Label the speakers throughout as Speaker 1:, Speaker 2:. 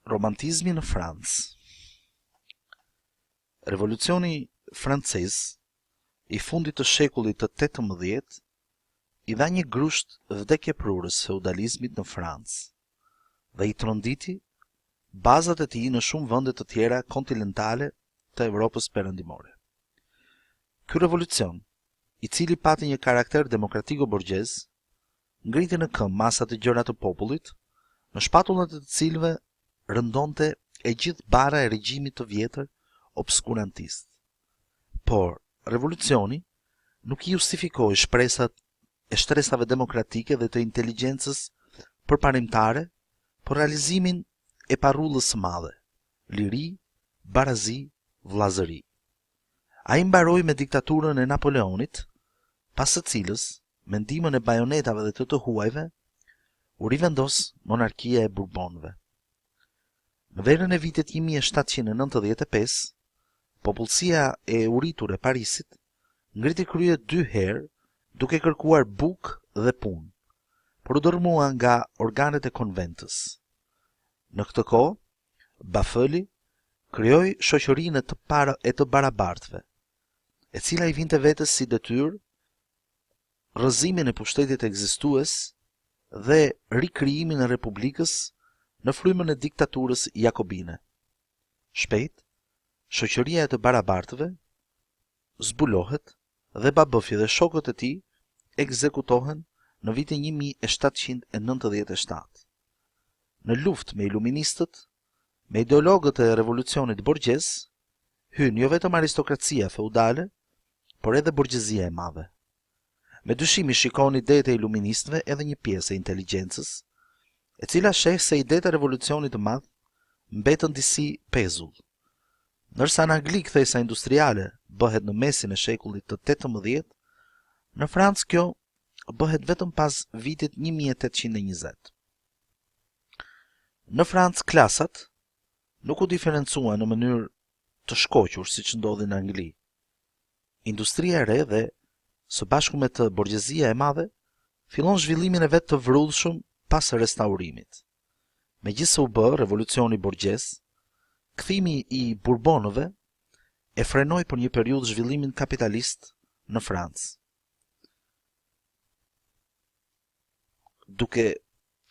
Speaker 1: Romantizmi në Francë. Revolucioni francez I fundit të shekullit të 18 I dha një grusht vdekjeprurës feudalizmit në Francë dhe I tronditi bazat e tij në shumë vende të tjera kontinentale të Evropës perëndimore. Ky revolucion, I cili pati një karakter demokratiko-borgjez, ngriti në këmbë masat e gjëra të popullit, në shpatullat e të cilëve rëndonte e gjithë bara e regjimit të vjetër obskurantist. Por, revolucioni nuk I justifikoi shpresat e shtresave demokratike dhe të inteligjencës përparimtare, por realizimin e parrullës së madhe, liri, barazi, vllazëri. Ai mbaroi me diktaturën e Napoleonit, pas së cilës, me ndihmën e bajonetave dhe të huajve, u rivendos monarkia e Bourbonëve. Në verën e vitit 1795, popullsia e uritur e Parisit ngriti krye 2 herë duke kërkuar bukë dhe punë, por u dërmua nga organet e konventës. Në këtë kohë, Bafëli krijoi shoqërinë e të barabartëve, e cila I vinte vetes si detyrë rrëzimin e pushtetit ekzistues dhe rikrijimin e republikës në frymën e diktaturës jakobine. Shpejt, shoqëria e të barabartëve zbulohet dhe Babefi dhe shokët e tij ekzekutohen në vitin 1797. Në luftë me iluministët, me ideologët e revolucionit borgjez, hyn jo vetëm aristokracia feudale, por edhe borgjezia e madhe. Me dyshim I shikon idetë e iluministëve edhe një pjesë e inteligjencës, e cila sheh se idetë e revolucionit të madh mbetën disi pezull. Ndërsa në Angli kthesa industriale bëhet në mesin e shekullit të 18, në Francë kjo bëhet vetëm pas vitit 1820. Në Francë klasat nuk u diferencuan në mënyrë të shkoqur siç ndodhi në Angli. Industria e re dhe së bashku me të borgjezia e madhe fillon zhvillimin e vet të vrrullshëm pas restaurimit. Megjithse u bë revolucioni borgjez, kthimi I Bourbonëve e frenoi për një periudhë zhvillimin kapitalist në Francë. Duke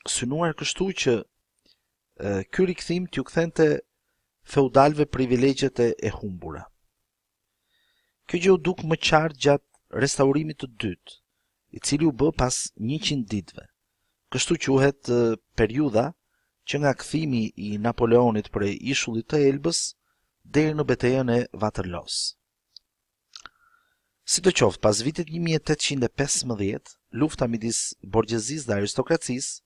Speaker 1: synuar kështu që ky rikthim t'ju kthente feudalëve privilegjet e humbura. Kjo gjë u duk më qartë gjatë restaurimit të dytë, I cili u bë pas 100 ditëve. Kështu quhet periudha që nga kthimi I Napoleonit prej ishullit të Elbës deri në betejën e Waterloos. Sidoqoftë, pas vitit 1815, lufta midis borgjezisë dhe aristokracisë,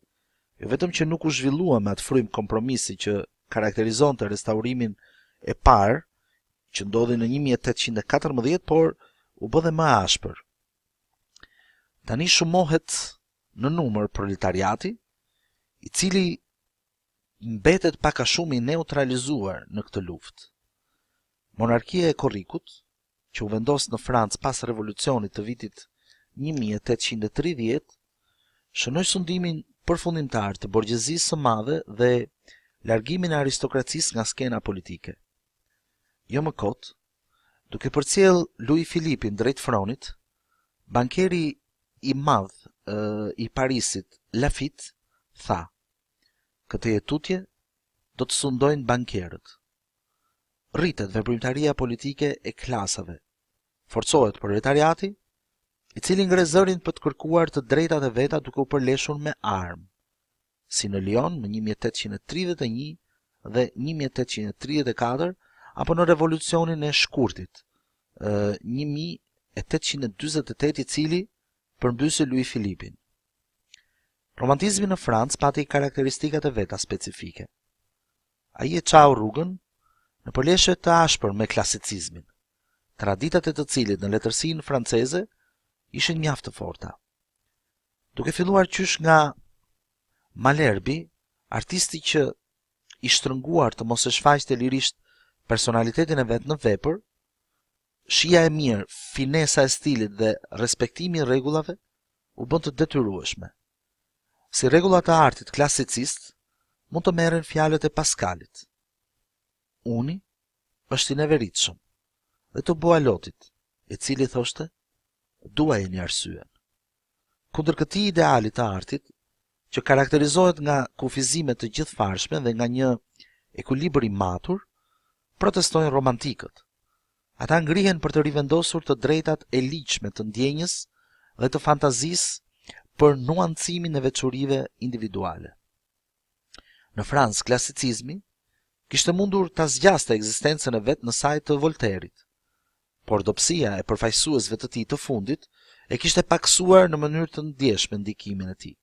Speaker 1: jo vetëm që nuk u zhvillua me atë frym kompromisi që karakterizonte restaurimin e parë, që ndodhi në 1814, por u bë dhe më ashpër. Tani shumohet në numër proletariati, I cili mbetet pak a shumë I neutralizuar në këtë luftë. Monarkia e korrikut, që u vendos në Francë pas revolucionit të vitit 1830, shënoi sundimin përfundimtar të borgjezisë së madhe dhe largimin e aristokracisë nga skena politike. Jo më kot, duke përcjell Louis Philippin drejt fronit, bankeri I madh I Parisit, Lafitte, tha: "Këtë jetutje do të sundojnë bankerët. Rritet veprimtaria politike e klasave. Forcohet proletariati, I cili ngre zërin për të kërkuar të drejtat e veta duke u përleshur me armë, si në Lyon në 1831 dhe 1834 apo në revolucionin e shkurtit 1848 I cili përmbysi Louis Philippin. Romantizmi në Francë pati karakteristikat e veta specifike. Ai e çau rrugën në përleshje të ashpër me klasicizmin, traditat e të cilit në letërsinë franceze ishin mjaft të forta. Duke filluar qysh nga Malherbi, artisti që I shtrënguar të mos e shfaqte lirisht personalitetin e vet në vepër, shija e mirë, finesa e stilit dhe respektimi I rregullave u bën të detyrueshme. Si rregullat e artit klasicist, mund të merren fjalët e Paskalit. Uni është i neveritshëm, dhe të Boalotit, i cili thoshte, duajeni arsyen. Kundër këtij ideali të artit, që karakterizohet nga kufizime të gjithfarshme dhe nga një ekuilibër i matur, protestojnë romantikët. Ata ngrihen për të rivendosur të drejtat e ligjshme të ndjenjës dhe të fantazisë për nuancimin e veçorive individuale. Në Francë, klasicizmi kishte mundur ta zgjaste ekzistencën e vet në saj të Voltairit, por dobësia e përfaqësuesve të tij të fundit e kishte paksuar në mënyrë të ndjeshme ndikimin e tij.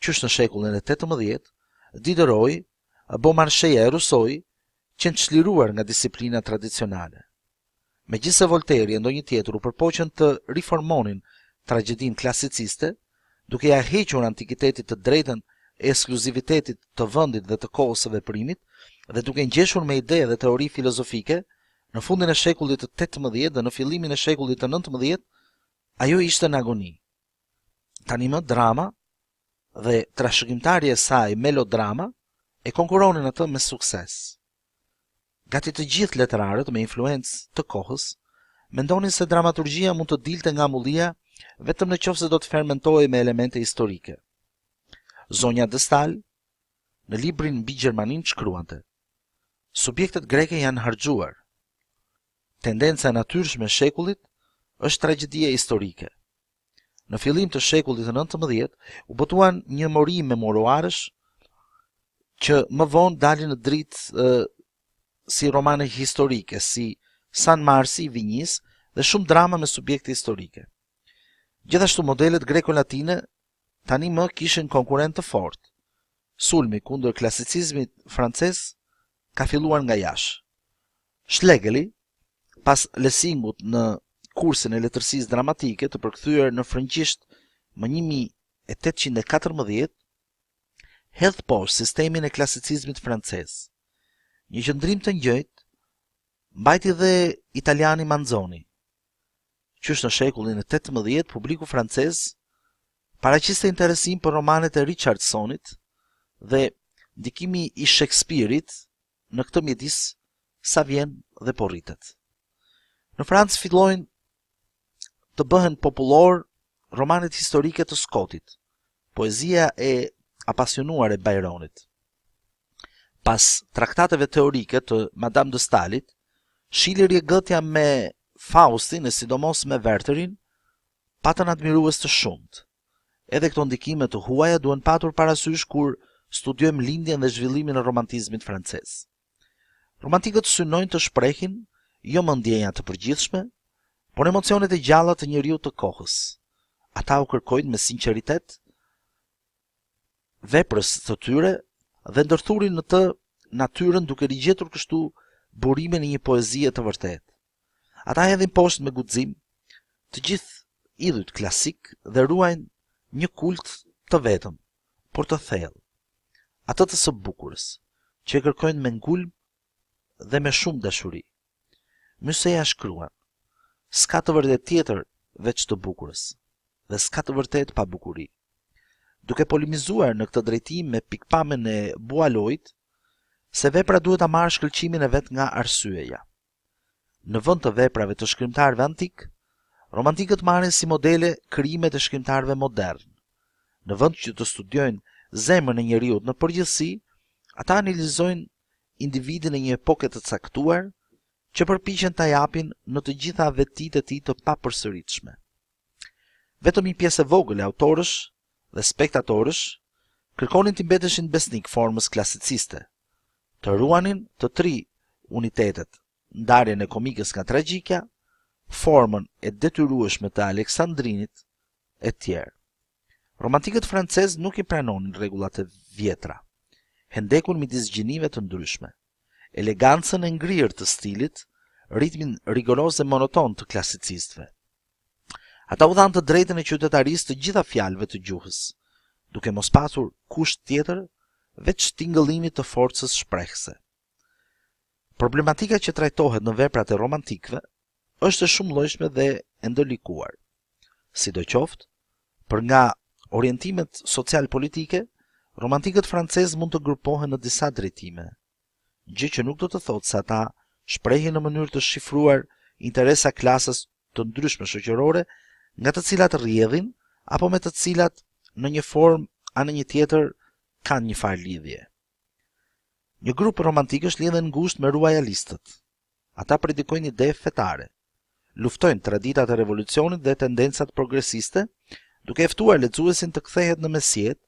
Speaker 1: Qysh në shekullin e 18, Diderot, Beaumarchais e Rousseau qenë çliruar nga disiplina tradicionale. Megjithse Voltaire e ndonjë tjetër u përpoqën të riformonin tragjedinë klasiciste, duke ia hequr antikitetit të drejtën e ekskluzivitetit të vendit dhe të kohës së veprimit, dhe duke ngjeshur me ide dhe teori filozofike, në fundin e shekullit të 18 dhe në fillimin e shekullit të 19, ajo ishte në agoni. Tani më drama dhe trashëgimtarja e saj melodrama e konkuronin atë me sukses. Gati të gjithë letrarët me influencë të kohës mendonin se dramaturgjia mund të dilte nga amullia vetëm nëse do të fermentohej me elemente historike. Zonja de Staël në librin mbi Gjermaninë shkruante: subjektet greke janë harxuar. Tendenca e natyrshme e shekullit është tragjedia historike. Në fillim të shekullit të 19 u botuan një mori memoruarësh që më vonë dalin në dritë si romane historike, si San Marsi i Vinjis dhe shumë drama me subjekte historike. Gjithashtu modelet greko-latine tani më kishin konkurrent të fortë. Sulmi kundër klasicizmit francez ka filluar nga jashtë. Schlegeli, pas lesingut në kursin e letërsisë dramatike të përkthyer në frëngjisht më 1814, hedh poshtë sistemin e klasicizmit francez. Një qëndrim të njëjtë mbajti dhe italiani Manzoni. Qysh në shekullin e 18, publiku francez paraqiste interesim për romanet e Richardsonit dhe ndikimi i Shakespeare-it në këtë mjedis sa vjen dhe po rritet. Në Francë fillojnë të bëhen popullor romanet historike të Scottit, poezia e apasionuar e Byronit. Pas traktateve teorike të Madame de Staëlit, shili rjegëtja me Faustin e sidomos me Wertherin patën admirues të shumt. Edhe këto ndikime të huaja duhen patur parasysh kur studiojmë lindjen dhe zhvillimin e romantizmit francez. Romantikët synojnë të shprehin jo më ndjenja të përgjithshme, por emocionet e gjalla të njeriu të kohës. Ata u kërkojnë me sinqeritet veprës të tyre dhe ndërthurin në të natyrën duke rigjetur kështu burimin e një poezie të vërtetë. Ata hedhin poshtë me guxim të gjithë idhujt klasik dhe ruajnë një kult të vetëm, por të thellë, atë të së bukurës, që e kërkojnë me ngulm dhe me shumë dashuri. Myseja shkruan: s'ka të vërtet tjetër veç të bukurës, dhe s'ka të vërtet pa bukuri. Duke polemizuar në këtë drejtim me pikpamjen e Boaloit, se vepra duhet ta marrë shkëlqimin e vet nga arsyeja. Në vend të veprave të shkrimtarëve antik, romantikët marrin si modele krijimet e shkrimtarëve modern. Në vend që të studiojnë zemrën e njeriut në përgjithësi, ata analizojnë individin e një epoke të caktuar, që përpiqen ta japin në të gjitha vetitë e tij të papërsëritshme. Vetëm një pjesë e vogël e autorësh dhe spektatorësh kërkonin të mbeteshin besnik formës klasiciste, të ruanin të tri unitetet: ndarjen e komikës nga tragjika, formën e detyrueshme të Aleksandrinit e tjerë. Romantikët francezë nuk i pranonin rregullat e vjetra, hendekun midis gjinive të ndryshme, elegancën e ngrirë të stilit, ritmin rigoroz e monoton të klasicistëve. Ata u dhanë të drejtën e qytetarisë të gjitha fjalëve të gjuhës, duke mos pasur kusht tjetër veç tingëllimit të forcës shprehse. Problematika që trajtohet në veprat e romantikëve është e shumëllojshme dhe e ndërlikuar. Sidoqoftë, për nga orientimet social-politike, romantikët francezë mund të grupohen në disa drejtime, gjë që nuk do të thotë se ata shprehin në mënyrë të shifruar interesa klasës të ndryshme shoqërore, nga të cilat rrjedhin apo me të cilat në një formë a në një tjetër kanë një farë lidhje. Një grup romantikësh lidhen ngushtë me ruajalistët. Ata predikojnë ide fetare, luftojnë traditat e revolucionit dhe tendencat progresiste, duke e ftuar lexuesin të kthehet në mesjet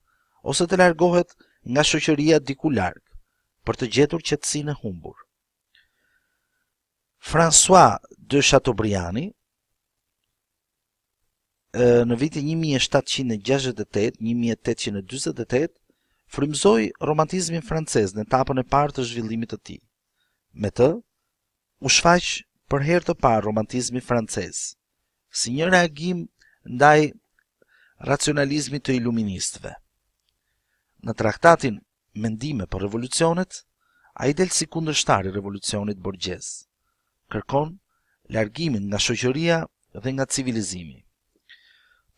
Speaker 1: ose të largohet nga shoqëria diku larg për të gjetur qetësinë e humbur. François de Chateaubriandi në vitin 1768-1848 frymëzoi romantizmin francez në etapën e parë të zhvillimit të tij. Me të, u shfaq për herë të parë romantizmi francez, si një reagim ndaj racionalizmit të iluministëve. Në traktatin Mendime për revolucionet, ai del si kundërshtar i revolucionit borgjez. Kërkon largimin nga shoqëria dhe nga civilizimi.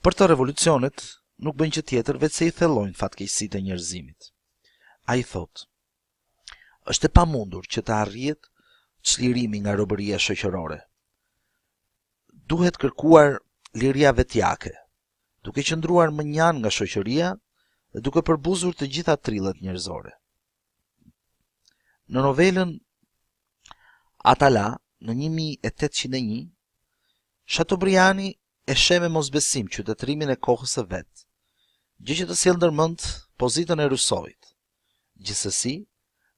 Speaker 1: Për të revolucionet nuk bën gjë tjetër veç se i thellojnë fatkeqësitë e njerëzimit. Ai thotë: "Është e pamundur që të arrihet çlirimi nga robëria shoqërore. Duhet kërkuar liria vetjake, duke qëndruar më njan nga shoqëria dhe duke përbuzur të gjitha trillet njerëzore." Në novelën Atala në 1801, Chateaubriandi e sheh me mosbesim qytetrimin e kohës së vet, gjë që të sjell ndërmend pozitën e Rusojit. Gjithsesi,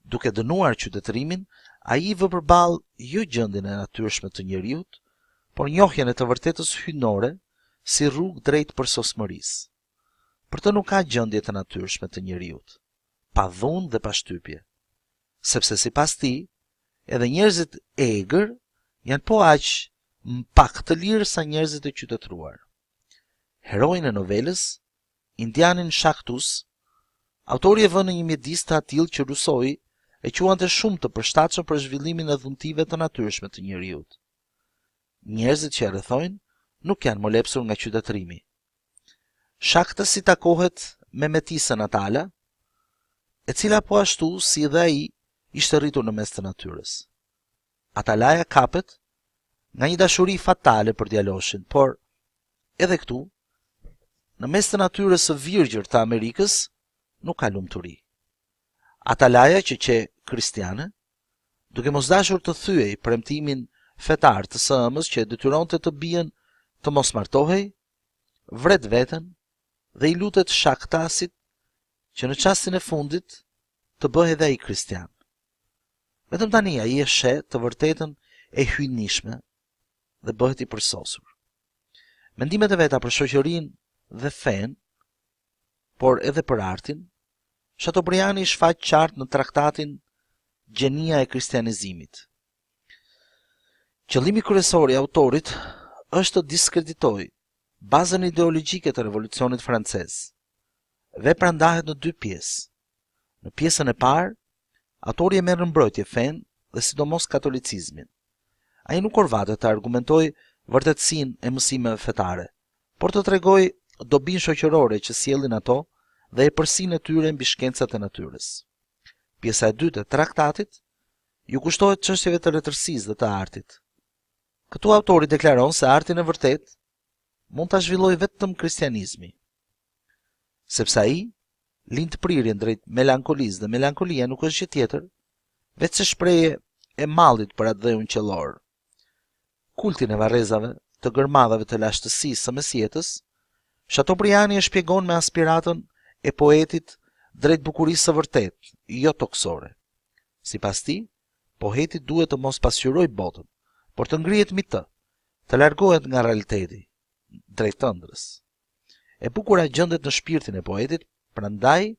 Speaker 1: duke dënuar qytetrimin, ai i vë përballë jo gjendjen e natyrshme të njeriut, por njohjen e të vërtetës hyjnore si rrugë drejt përsosmërisë. Për të nuk ka gjendje të natyrshme të njeriut, pa dhunë dhe pa shtypje, sepse sipas tij, edhe njerëzit e egër janë po aq pak të lirë sa njerëzit e qytetruar. Heroin e novelës, indianin Shaktus, autori e vënë në një mjedis të atill që Rusoi e quante shumë të përshtatshëm për zhvillimin e dhuntive të natyrshme të njeriut. Njerëzit që e rrethojnë nuk janë molepsur nga qytetrimi. Shakta si takohet me metisën Atala, e cila po ashtu si dhe ai ishte rritur në mes të natyrës. Atalaja kapet nga një dashuri fatale për djaloshin, por edhe këtu, në mes të natyrës së virgjër të Amerikës, nuk ka lumturi. Atalaja që qe kristiane, duke mos dashur të thyej premtimin fetar të së-ëmës që e detyronte të bien të mos martohej, vret veten dhe i lutet Shaktasit që në çastin e fundit të bëhej dhe ai kristian. Vetëm tani ai e sheh të vërtetën e hyjnishme dhe bëhet i përsosur. Mendimet e veta për shoqërinë dhe fen, por edhe për artin, Chateaubriandi shfaq qartë në traktatin Gjenia e kristianizimit. Qëllimi kryesor i autorit është të diskreditojë bazën ideologjike të revolucionit francez. Vepra ndahet në dy pjesë. Në pjesën e parë, autori e merr në mbrojtje fen dhe sidomos katolicizmin. Ai nuk orvatet të argumentojë vërtetësinë e mësimeve fetare, por të tregojë dobinë shoqërore që sjellin ato dhe e përsinë e tyre mbi shkencat e natyrës. Pjesa e dytë e traktatit ju kushtohet çështjeve të letërsisë dhe të artit. Këtu autori deklaron se artin e vërtet mund ta zhvillojë vetëm kristianizmi, sepse ai lind prirjen drejt melankolisë dhe melankolia nuk është gjë tjetër veç se shprehje e mallit për atë dheun qellor. Kultin e varrezave, të gërmadhave të lashtësisë së mesjetës, Chateaubriandi e shpjegon me aspiratën e poetit drejt bukurisë së vërtet, jo toksore. Sipas tij, poeti duhet të mos pasqyrojë botën, por të ngrihet mbi të largohet nga realiteti, drejt ëndrrës. E bukura gjendet në shpirtin e poetit, prandaj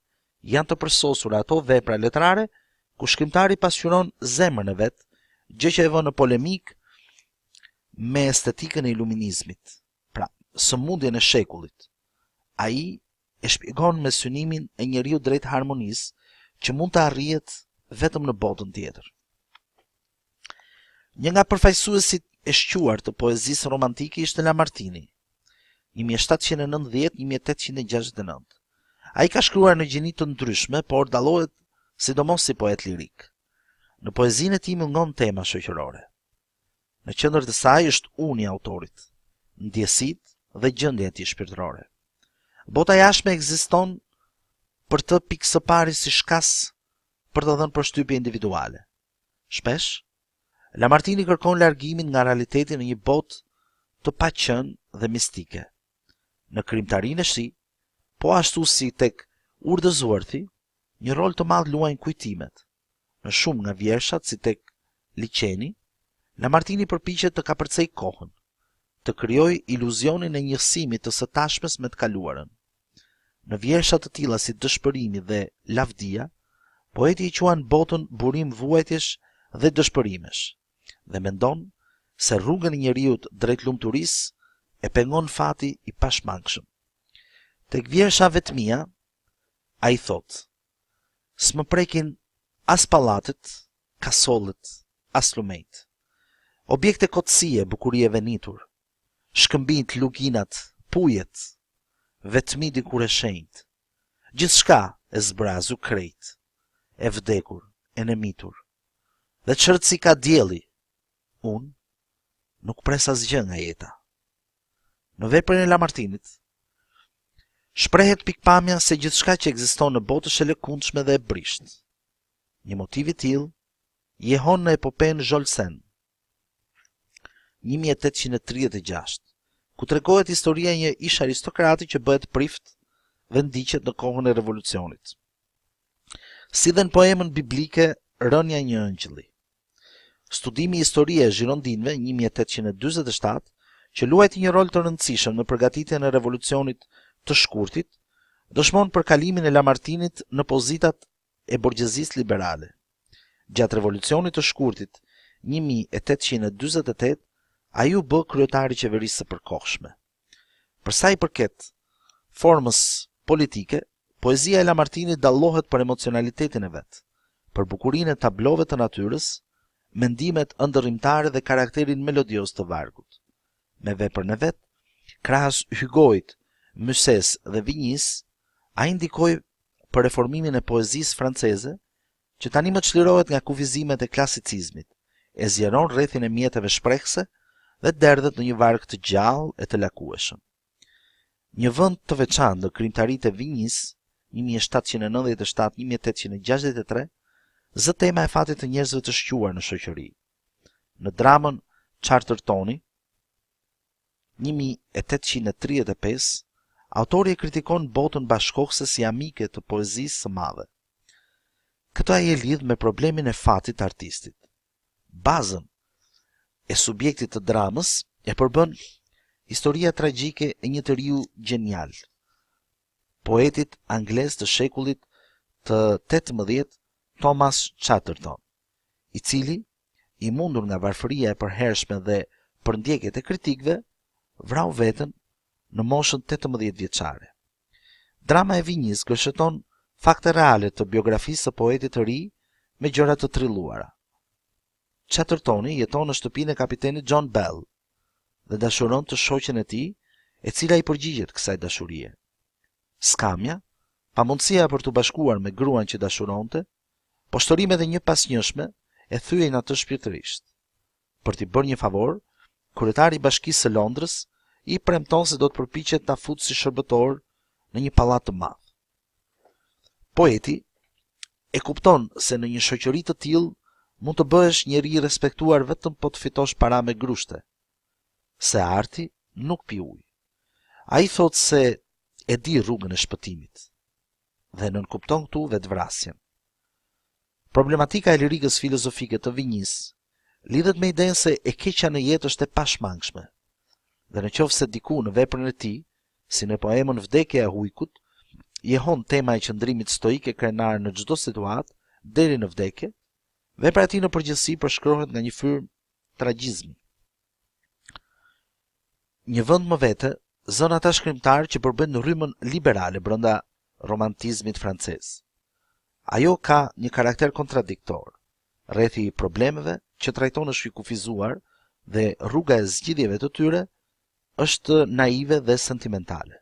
Speaker 1: janë të përsosura ato vepra letrare ku shkrimtari pasqyron zemrën e vet, gjë që e vën në polemik me estetikën e iluminizmit, pra sëmundjen e shekullit. Ai e shpjegon me synimin e njeriu drejt harmonisë që mund të arrihet vetëm në botën tjetër. Një nga përfaqësuesit e shquar të poezisë romantike ishte Lamartini, 1790-1869. Ai ka shkruar në gjini të ndryshme, por dallohet sidomos si poet lirik. Në poezinë e tij mungon tema shoqërore. Në qendër të saj është unë i autorit, ndjesitë dhe gjendja e tij shpirtërore. Bota jashtme ekziston për të pikë së pari si shkas për të dhënë përshtypje individuale. Shpesh, Lamartini kërkon largimin nga realiteti në një botë të paqënë dhe mistike. Në krimtarinë e tij, po ashtu si tek urdhëzuarthi, një rol të madh luajnë kujtimet. Në shumë nga vjershat, si tek Liçeni, Lamartini përpiqet të kapërcej kohën, të krijojë iluzionin e njësimit të së tashmes me të kaluarën. Në vjersha të tilla si Dëshpërimi dhe Lavdia, poeti i quan botën burim vuajtjesh dhe dëshpërimesh, dhe mendon se rrugën e njeriut drejt lumturisë e pengon fati i pashmangshëm. Tek vjersha Vetmia, ai thot: "S'më prekin as pallatet, kasollet, as lumejt. Objekte kotësie, bukurie venitur, shkëmbijt, luginat, pujet, vetmi dikur e shenjt, gjithçka e zbrazu krejt, e vdekur, e nemitur, dhe çert si ka dielli, unë nuk pres asgjë nga jeta." Në veprën e Lamartinit shprehet pikpamja se gjithçka që ekziston në botë është e lëkundshme dhe e brisht. Një motiv i tillë jehon në epopen Jolsen, 1836, ku tregohet historia e një ish aristokrati që bëhet prift dhe ndiqet në kohën e revolucionit. Si dhe në poemën biblike Rënja e një ëngjëlli. Studimi i historisë e Girondinëve 1847, që luajti një rol të rëndësishëm në përgatitjen e revolucionit të shkurtit, dëshmon përkalimin e Lamartinit në pozitat e borgjezisë liberale. Gjatë revolucionit të shkurtit 1848, ai u bë kryetari i qeverisë së përkohshme. Për sa i përket formës politike, poezia e Lamartinit dallohet për emocionalitetin e vet, për bukurinë e tablove të natyrës, mendimet ëndërrimtare dhe karakterin melodios të vargut. Me veprën e vet, krahas Hugoit, Musses dhe Vignis, ai ndikoi për reformimin e poezisë franceze, që tani më çlirohet nga kufizimet e klasicizmit, e zjeron rrethin e mjeteve shprehse dhe derdhet në një varg të gjallë e të lakueshëm. Një vend të veçantë në krimtaritë e Vignis, 1797-1863, zë tema e fatit të njerëzve të shquar në shoqëri. Në dramën Chartertoni, 1835, autori e kritikon botën bashkohëse si amike të poezisë së madhe. Këto ai e lidh me problemin e fatit të artistit. Bazën e subjektit të dramës e përbën historia tragjike e një njeriu gjenial, poetit anglez të shekullit të 18, Thomas Chatterton, i cili, i mundur nga varfëria e përhershme dhe përndjekjet e kritikëve, vrau veten në moshën 18 vjeçare. Drama e Vignis gërsheton fakte reale të biografisë së poetit të ri me gjëra të trilluara. Chattertoni jeton në shtëpinë e kapitenit John Bell dhe dashuron të shoqen e tij, e cila i përgjigjet kësaj dashurie. Skamja, pamundësia për të bashkuar me gruan që dashuronte, poshtërimet e një pasnjëshme e thyen atë shpirtërisht. Për t'i bërë një favor, kryetari i Bashkisë së Londrës i premton se do të përpiqet ta futë si shërbëtor në një pallat të madh. Poeti e kupton se në një shoqëri të tillë mund të bëhesh njeri i respektuar vetëm po të fitosh para me grushte, se arti nuk pi ujë. Ai thot se e di rrugën e shpëtimit dhe nënkupton këtu vetvrasjen. Problematika e lirikës filozofike të Vignis lidhet me idenë se e keqja në jetë është e pashmangshme, dhe nëse diku në veprën e tij, si në poemën Vdekja e Hujkut, jehon tema e qëndrimit stoik e krenar në çdo situatë deri në vdekje, vepra e tij në përgjithësi përshkrohet nga një frymë tragjizmi. Një vend më vete, zën ata shkrimtarë që përbën rrymën liberale brenda romantizmit francez. Ajo ka një karakter kontradiktor, rrethi problemeve që trajton është i kufizuar dhe rruga e zgjidhjeve të tyre është naive dhe sentimentale.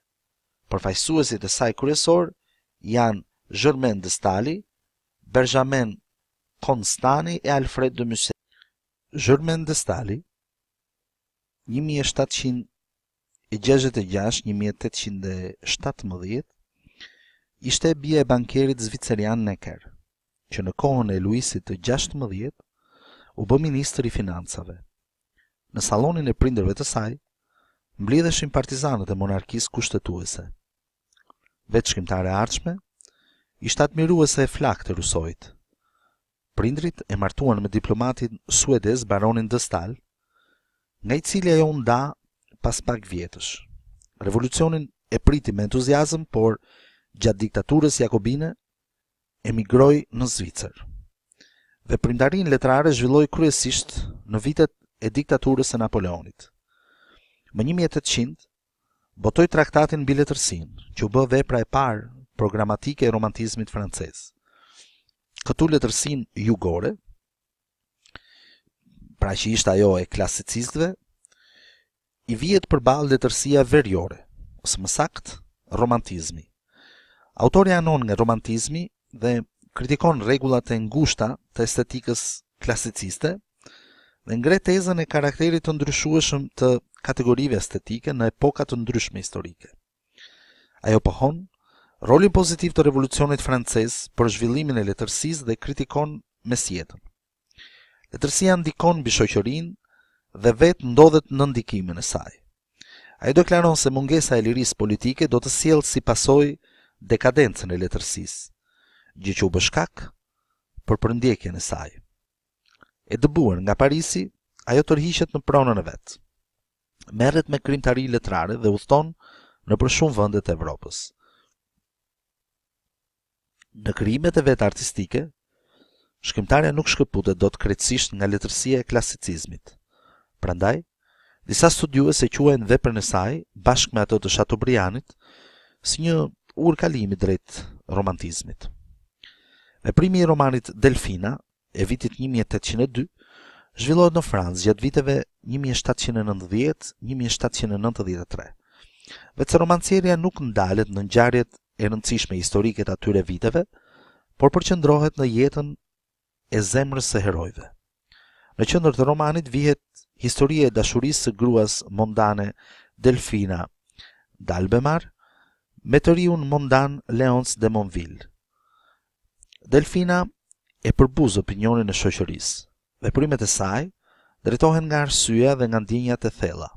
Speaker 1: Përfaqësuesit e saj kryesor janë Germain de Stali, Benjamin Constani e Alfred de Musset. Germain de Stali, 1766-1817, ishte bie e bankerit zvicerian Necker, që në kohën e Luisit të 16 u bë ministër i financave. Në sallonin e prindërve të saj, mblidheshin partizanët e monarkisë kushtetuese. Vetë shkrimtare e ardhshme, ishte admiruese e flaktë e Rusojit. Prindrit e martuan me diplomatin suedez baronin de Staël, nga I cili ajo u nda pas pak vjetësh. Revolucionin e priti me entuziazëm, por gjatë diktaturës jakobine emigroi në Zvicër. Veprimtarinë letrare zhvilloi kryesisht në vitet e diktaturës së Napoleonit. Më 1800 botoi traktatin mbi letërsinë, që u bë vepra e parë programatike e romantizmit francez. Këtu letërsinë jugore, pra që ishte ajo e klasicistëve, I vihet përballë letërsia veriore, ose më saktë, romantizmi. Autori anon nga romantizmi dhe kritikon rregullat e ngushta të estetikës klasiciste dhe ngre tezën e karakterit të ndryshueshëm të kategorive estetike në epoka të ndryshme historike. Ajo pohon rolin pozitiv të revolucionit francez për zhvillimin e letërsisë dhe kritikon mesjetën. Letërsia ndikon mbi shoqërinë dhe vetë ndodhet në ndikimin e saj. Ai deklaron se mungesa e lirisë politike do të sjellë si pasojë dekadencën e letërsisë, gjë që u bë shkak për përndjekjen e saj. E dëbuar nga Parisi, ajo tërhiqet në pronën e vet. Merret me krimtari letrare dhe udhton nëpër shumë vende të Evropës. Në krijimet e vet artistike, shkrimtarja nuk shkëputet dot krejtësisht nga letërsia e klasicizmit. Prandaj, disa studiues e quajnë veprën e saj, bashkë me ato të Chateaubriandit, si një urkalimi drejt romantizmit. Veprimi I romanit Delfina, e vitit 1802, zhvillohet në Francë gjatë viteve 1790-1793. Vetë romancierja nuk ndalet në ngjarjet e rëndësishme historike të atyre viteve, por përqendrohet në jetën e zemrës së herojve. Në qendër të romanit vihet historia e dashurisë së gruas mondane Delfina d'Albemar me të riun mondan Léonce de Monville. Delfina e përbuz opinionin e shoqërisë. Veprimet e saj drejtohen nga arsyeja dhe nga ndjenjat e thella,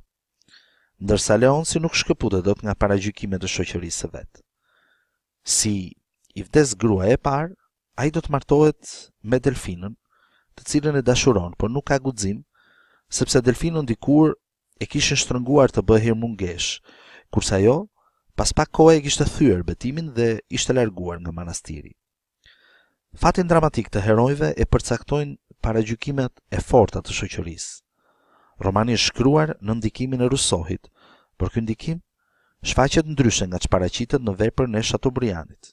Speaker 1: ndërsa Leonci nuk shkëputet dot nga paragjykimet e shoqërisë së vet. Si I vdes gruaja e parë, ai do të martohet me Delfinën, të cilën e dashuron, por nuk ka guxim, sepse Delfinën dikur e kishin shtrënguar të bëhej mungesh, kurse ajo pas pak kohe e kishte thyer betimin dhe ishte larguar nga manastiri. Fatin dramatik të herojve e përcaktojnë paragjykimet e forta të shoqërisë. Romani është shkruar në ndikimin e Rousseauit, por ky ndikim shfaqet ndryshe nga ç'paraqitet në veprën e Chateaubriandit.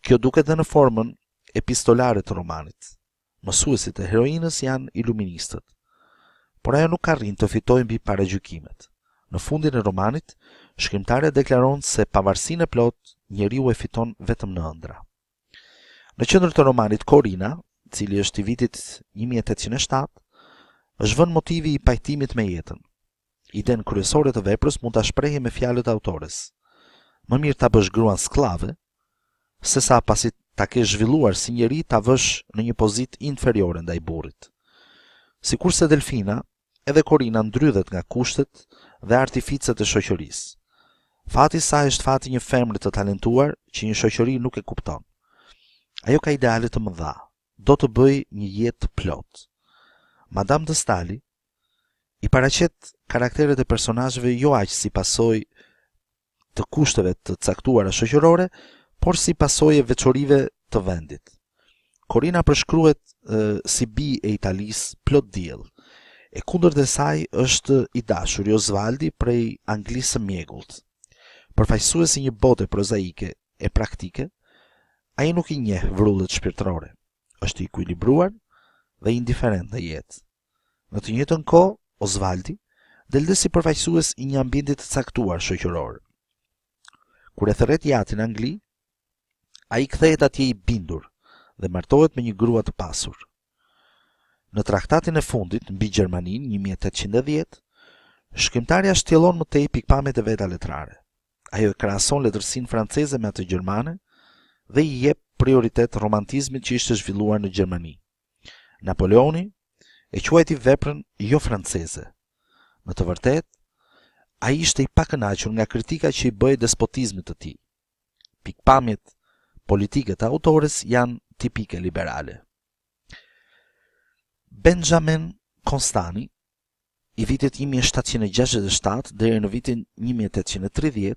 Speaker 1: Kjo duket edhe në formën epistolare të romanit. Mësuesit e heroinës janë iluministët, por ajo nuk arrin të fitojë mbi paragjykimet. Në fundin e romanit, shkrimtarja deklaron se pavarësinë e plot, njeriu e fiton vetëm në ëndra. Në qendër të romanit Corina, I cili është I vitit 1807, është vënë motivi I pajtimit me jetën. Iden kryesore të veprës mund ta shprehë me fjalët e autores. Më mirë ta bësh gruan skllave, sesa pasi ta ke zhvilluar si njeri ta vësh në një pozitë inferiore ndaj burrit. Sikurse Delfina, edhe Corina ndrydhet nga kushtet dhe artificet e shoqërisë. Fati I saj është fati një femre të talentuar që një shoqëri nuk e kupton. Ajo ka ideale të mëdha, do të bëjë një jetë të plot. Madame de Stali I paraqet karakteret e personazheve jo aq si pasojë të kushteve të caktuara shoqërore, por si pasojë e veçorive të vendit. Corina përshkruhet si bi e Italisë plot diell. E kundërt e saj është I dashuri Osvaldi prej Anglisë së mjegullt. Përfaqësuesi një bote prozaike e praktike, ai nuk I njeh vrullet shpirtërore. Është I ekuilibruar dhe indiferent në jetë. Në të njëjtën kohë, Osvaldi del si përfaqësues I një ambienti të caktuar shoqëror. Kur e thërret jatin në Angli, Ai kthehet atje i bindur dhe martohet me një grua të pasur. Në traktatin e fundit mbi Gjermaninë 1810, shkrimtarja shtjellon më tej pikpamjet e veta letrare. Ajo e krahason letërsinë franceze me atë gjermane dhe i jep prioritet romantizmit që ishte zhvilluar në Gjermani. Napoleoni e quajti veprën jo franceze. Në të vërtetë, ai ishte i pakënaqur nga kritika që i bëi despotizmit të tij. Pikpamjet politike të autores janë tipike liberale. Benjamin Constani, i vitit 1767 deri në vitin 1830,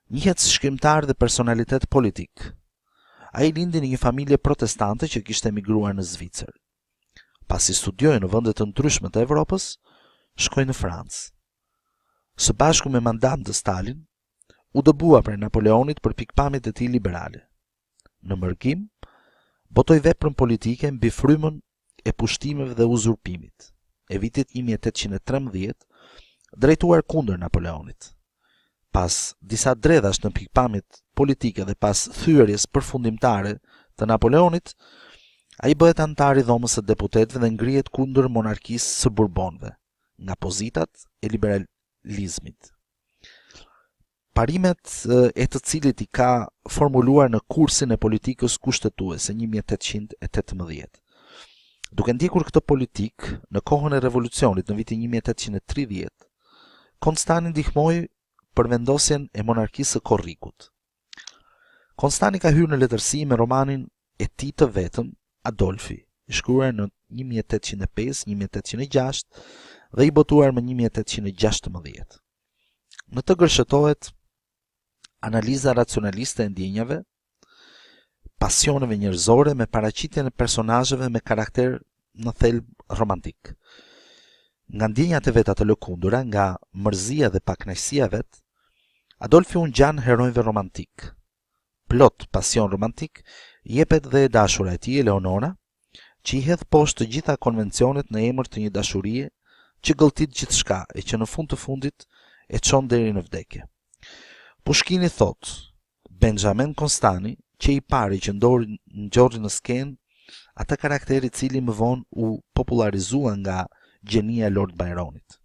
Speaker 1: njihet si shkrimtar dhe personalitet politik. Ai lindi në një familje protestante që kishte emigruar në Zvicër. Pasi studioi në vende të ndryshme të Evropës, shkoi në Francë. Së bashku me Madame de Stalin, u dëbua prej Napoleonit për pikpamjet e tij liberale. Në mërkim, botoi veprën politike mbi frymën e pushtimeve dhe uzurpimit, e vitit 1813, drejtuar kundër Napoleonit. Pas disa dredhash në pikpamjet politike dhe pas thyerjes përfundimtare të Napoleonit, ai bëhet antar i dhomës së deputetëve dhe ngrihet kundër monarkisë së Burbonëve, nga pozitat e liberalizmit. Parimet e të cilit i ka formuluar në kursin e politikës kushtetuese 1818. Duke ndjekur këtë politik në kohën e revolucionit në vitin 1830, Konstani ndihmoi për vendosjen e monarkisë së Korrikut. Konstani ka hyrë në letërsi me romanin e tij të vetëm Adolfi, i shkruar në 1805-1806 dhe i botuar më 1816. Në të gërshëtohet analiza racionaliste e ndjenjave, pasioneve njerëzore me paraqitjen e personazheve me karakter në thelb romantik. Nga ndjenjat e veta të lëkundura, nga mërzia dhe pakënaqësia e vet, Adolfi u ngjan heronjve romantik. Plot pasion romantik jepet dhe e dashura e tij Eleonora, që i hedh poshtë të gjitha konvencionet në emër të një dashurie që gëlltit gjithçka e që në fund të fundit e çon deri në vdekje. Pushkini thot, Benjamin Constani, që i pari që ngjorri në skenë atë karakteri i cili më vonë u popularizua nga gjenia e Lord Byronit.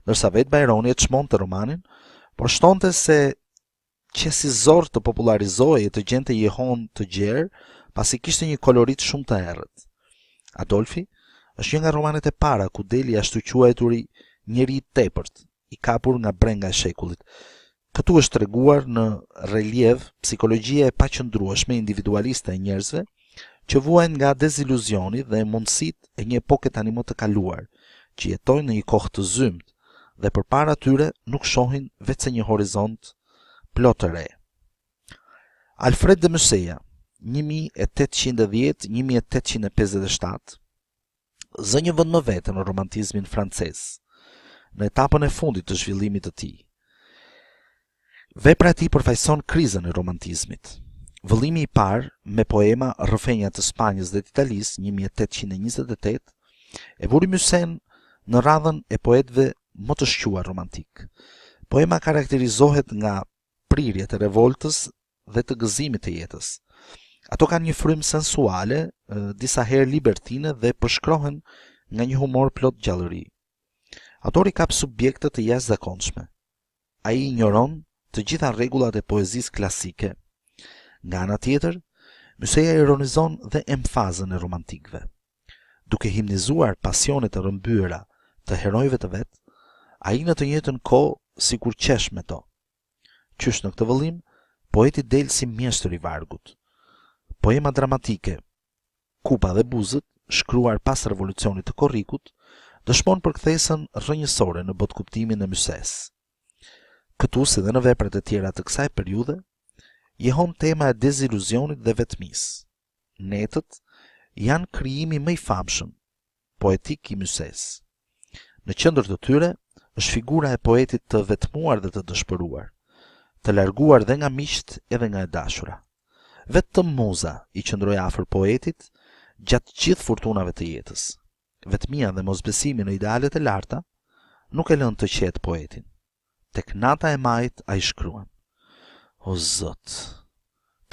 Speaker 1: Ndërsa vetë Byroni e çmonte romanin, por shtonte se që si zor të popularizohej e të gjente jehon të gjerë, pasi kishte një kolorit shumë të errët. Adolfi është një nga romanet e para ku deli ashtu quajturi njeri i tepërt, i kapur nga brenga e shekullit. Këtu është treguar në relief psikologjia e paqëndrueshme individualiste e njerëzve që vuajnë nga deziluzioni dhe mundësitë e një epoke tani më të kaluar, që jetojnë në një kohë të zymt dhe përpara tyre nuk shohin vetëm një horizont plot të re. Alfred de Musset, 1810-1857, zë një vend më vete në romantizmin francez, në etapën e fundit të zhvillimit të tij. Vepra e tij përfaqëson krizën e romantizmit. Vëllimi i parë me poema Rrëfenja të Spanjës dhe të Italisë 1828 e vuri Musset në radhën e poetëve më të shquar romantik. Poema karakterizohet nga prirjet e revoltës dhe të gëzimit të jetës. Ato kanë një frymë sensuale, disa herë libertine dhe përshkrohen nga një humor plot gjallëri. Autori kap subjekte të jashtëzakonshme. Ai ignoron të gjitha rregullat e poezisë klasike. Nga ana tjetër, Musset ironizon dhe emfazën e romantikëve. Duke himnizuar pasionet e rrëmbyera të heronjve të vet, ai në të njëjtën kohë sikur qesh me to. Qysh në këtë vëllim, poeti del si mjeshtër i vargut. Poema dramatike, Kupa dhe buzët, shkruar pas revolucionit të Korrikut, dëshmon përkthesën rrënjësore në botkuptimin e Mussets. Këtu, si dhe në veprat e tjera të kësaj periudhe, jehon tema e deziluzionit dhe vetmisë. Netët janë krijimi më i famshëm poetik i Mussets. Në qendër të tyre është figura e poetit të vetmuar dhe të dëshpëruar, të larguar dhe nga miqt edhe nga e dashura. Vetëm muza i qëndroi afër poetit gjatë gjithë furtunave të jetës. Vetmia dhe mosbesimi në idealet e larta nuk e lënë të qetë poetin. Tek nata e majit ai shkruan: O Zot,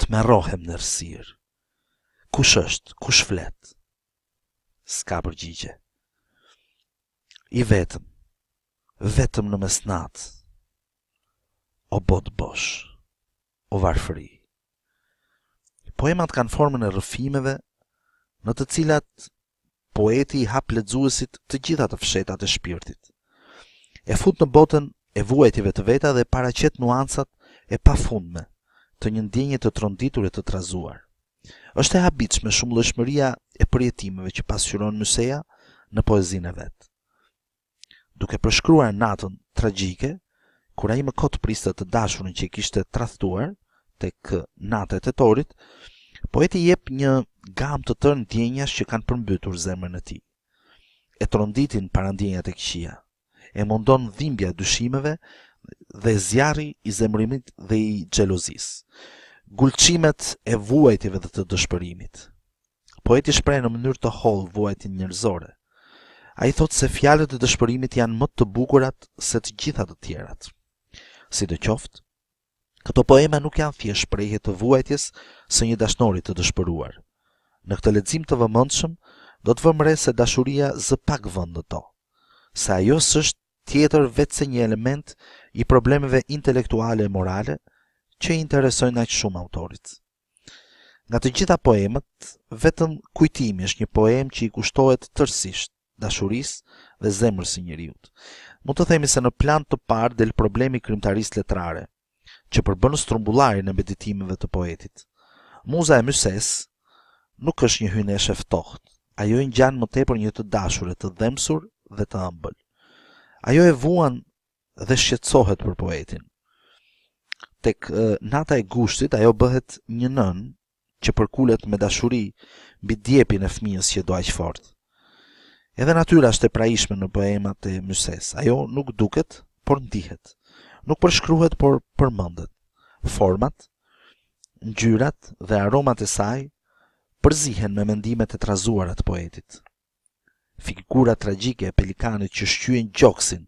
Speaker 1: Të merrohem në errësirë. Kush është? Kush flet? S'ka përgjigje. I vetëm, vetëm në mesnatë. O botë bosh, o varfëri. Poemat kanë formën e rrëfimeve në të cilat poeti i hap lexuesit të gjitha të fshetat e shpirtit. E fut në botën e vuajtjeve të veta dhe paraqet nuancat e pafundme të një ndjenje të tronditur e të trazuar. Është e habitshme shumëllojshmëria e përjetimeve që pasqyron Myseja në poezinë e vet. Duke përshkruar natën tragjike, kur ai më kot priste të dashurin që i kishte tradhtuar tek nata e tetorit, poeti jep një gamë të tërë ndjenjash që kanë përmbytur zemrën e tij. E tronditin parandjenjat e këqija, e mundon dhimbja e dyshimeve dhe zjarri i zemrimit dhe i xhelozisë, gulqimet e vuajtjeve dhe të dëshpërimit. Poeti shpreh në mënyrë të hollë vuajtjen njerëzore. Ai thot se fjalët e dëshpërimit janë më të bukurat se të gjitha të tjerat. Sidoqoftë, këto poema nuk janë thjesht shprehje të vuajtjes së një dashnori të dëshpëruar. Në këtë lexim të vëmendshëm, do të vëmë re se dashuria zë pak vend në to, se ajo s'është tjetër vetëse një element i problemeve intelektuale e morale që i interesojnë aq shumë autorit. Nga të gjitha poemët, vetëm Kujtimi është një poem që i kushtohet tërësisht dashurisë dhe zemrës së njeriut. Mund të themi se në plan të parë del problemi krijimtarisë letrare, që përbën strumbullarin e meditimeve të poetit. Muza e Myses nuk është një hyneshe ftohtë, ajo i ngjan më tepër një të dashur, të dhemsur dhe të ëmbël. Ajo e vuan dhe shqetësohet për poetin. Tek nata e gushtit, ajo bëhet një nën që përkulet me dashuri mbi djepin e fëmijës që do aq fort. Edhe natyra është e prajishme në poemat e Myses. Ajo nuk duket, por ndihet. Nuk përshkruhet, por përmendet. Format, ngjyrat dhe aromat e saj përzihen me mendimet e trazuara të poetit. Figura tragjike e pelikanit që shqyen gjoksin